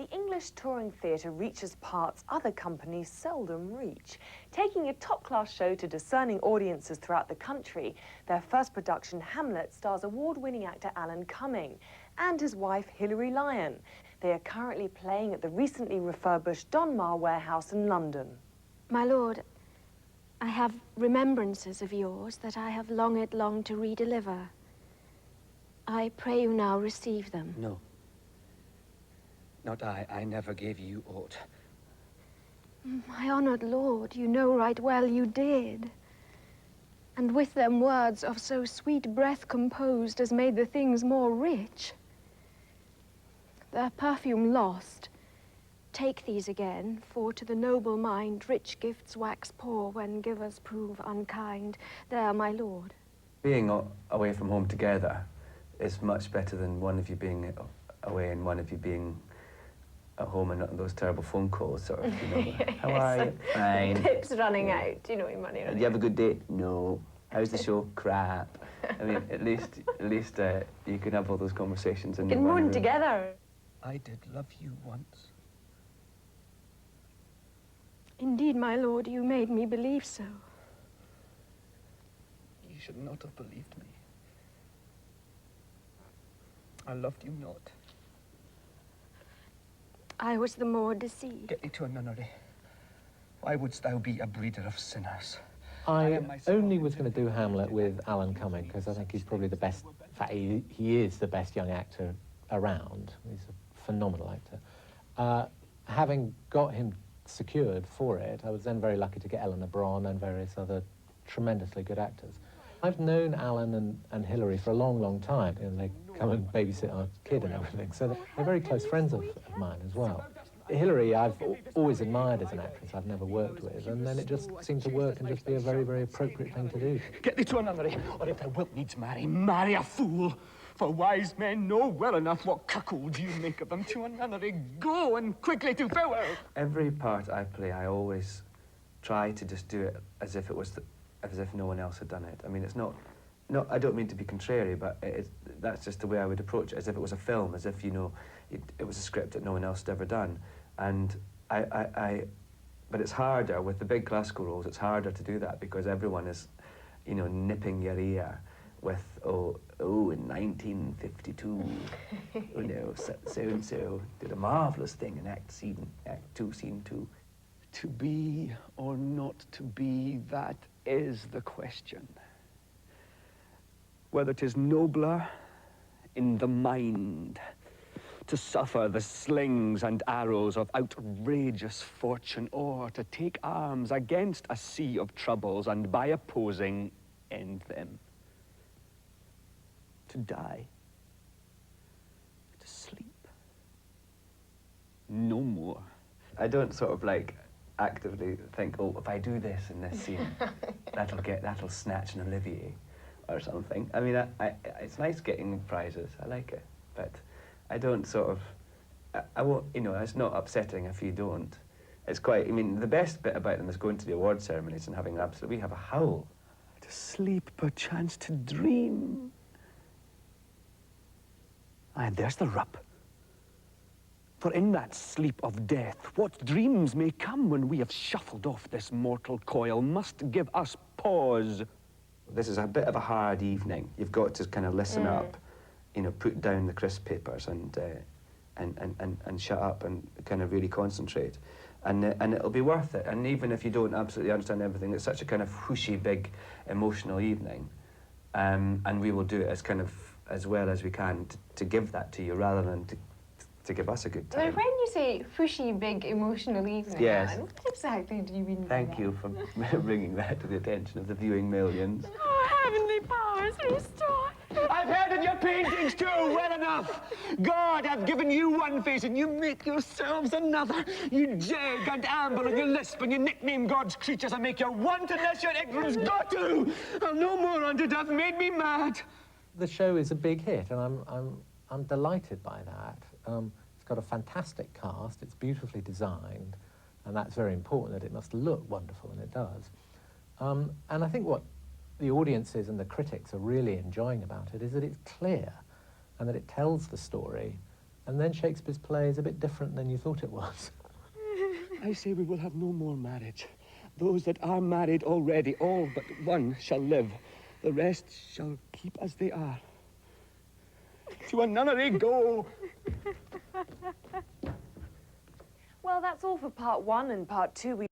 the English touring theatre reaches parts other companies seldom reach. Taking a top-class show to discerning audiences throughout the country, their first production, Hamlet, stars award-winning actor Cumming and his wife, Hilary Lyon. They are currently playing at the recently refurbished Donmar warehouse in London. My lord, I have remembrances of yours that I have longed to redeliver. I pray you now receive them. No. Not I. I never gave you aught. My honoured lord, you know right well you did. And with them words of so sweet breath composed as made the things more rich. Their perfume lost, take these again, for to the noble mind rich gifts wax poor when givers prove unkind. There, my lord. Being away from home together is much better than one of you being away and one of you being at home and not those terrible phone calls, sort of, you know. How are you? Fine. Tips running out, you know, your money running out. Did you have a good day? No. How's the show? Crap. I mean, at least you can have all those conversations. You can moon together. I did love you once. Indeed, my lord, you made me believe so. You should not have believed me. I loved you not. I was the more deceived. Get thee to a nunnery. Why wouldst thou be a breeder of sinners? I only was going to do Hamlet with Cumming because I think he's probably the best, in fact, he is the best young actor around. He's a phenomenal actor. Having got him secured for it, I was then very lucky to get Eleanor Bron and various other tremendously good actors. I've known Alan and Hilary for a long, long time. You know, they come and babysit our kid and everything, so they're very close friends of mine as well. Hilary, I've always admired as an actress. I've never worked with, and then it just seemed to work and just be a very, very appropriate thing to do. Get thee to a nunnery, or if thou wilt needs marry, marry a fool. For wise men know well enough what cuckolds you make of them. To a nunnery, go, and quickly to farewell. Every part I play, I always try to just do it as if it was, as if no one else had done it. I mean, it's not, I don't mean to be contrary, but that's just the way I would approach it, as if it was a film, as if, you know, it was a script that no one else had ever done. And but it's harder, with the big classical roles, it's harder to do that because everyone is, you know, nipping your ear with, oh, in 1952, you know, so-and-so did a marvellous thing in Act 2, Scene 2. To be or not to be, that is the question. Whether 'tis nobler in the mind to suffer the slings and arrows of outrageous fortune, or to take arms against a sea of troubles and by opposing end them. To die, to sleep, no more. I don't sort of like actively think, oh, if I do this in this scene, that'll snatch an Olivier or something. I mean, it's nice getting prizes. I like it, but I don't sort of, I won't, you know, it's not upsetting if you don't. It's quite, I mean, the best bit about them is going to the award ceremonies and having we have a howl. To sleep, perchance to dream. And there's the rub. For in that sleep of death, what dreams may come when we have shuffled off this mortal coil must give us pause. This is a bit of a hard evening. You've got to kind of listen up, you know, put down the crisp papers and shut up and kind of really concentrate. And it'll be worth it. And even if you don't absolutely understand everything, it's such a kind of whooshy, big, emotional evening. And we will do it as kind of as well as we can to give that to you rather than to give us a good time. Now, when you say whooshy, big, emotional evening, yes. Alan, what exactly do you mean by Thank that? you for bringing that to the attention of the viewing millions. Oh, heavenly powers, restore. I've heard of your paintings too, well enough. God hath given you one face and you make yourselves another. You jag and amble and you lisp and you nickname God's creatures and make your wantonness your ignorance. Got to! I'll no more unto death made me mad. The show is a big hit, and I'm delighted by that. It's got a fantastic cast, it's beautifully designed, and that's very important, that it must look wonderful, and it does. And I think what the audiences and the critics are really enjoying about it is that it's clear, and that it tells the story and then Shakespeare's play is a bit different than you thought it was. I say we will have no more marriage. Those that are married already, all but one, shall live. The rest shall keep as they are. To a nunnery go! Well, that's all for part 1 and part 2.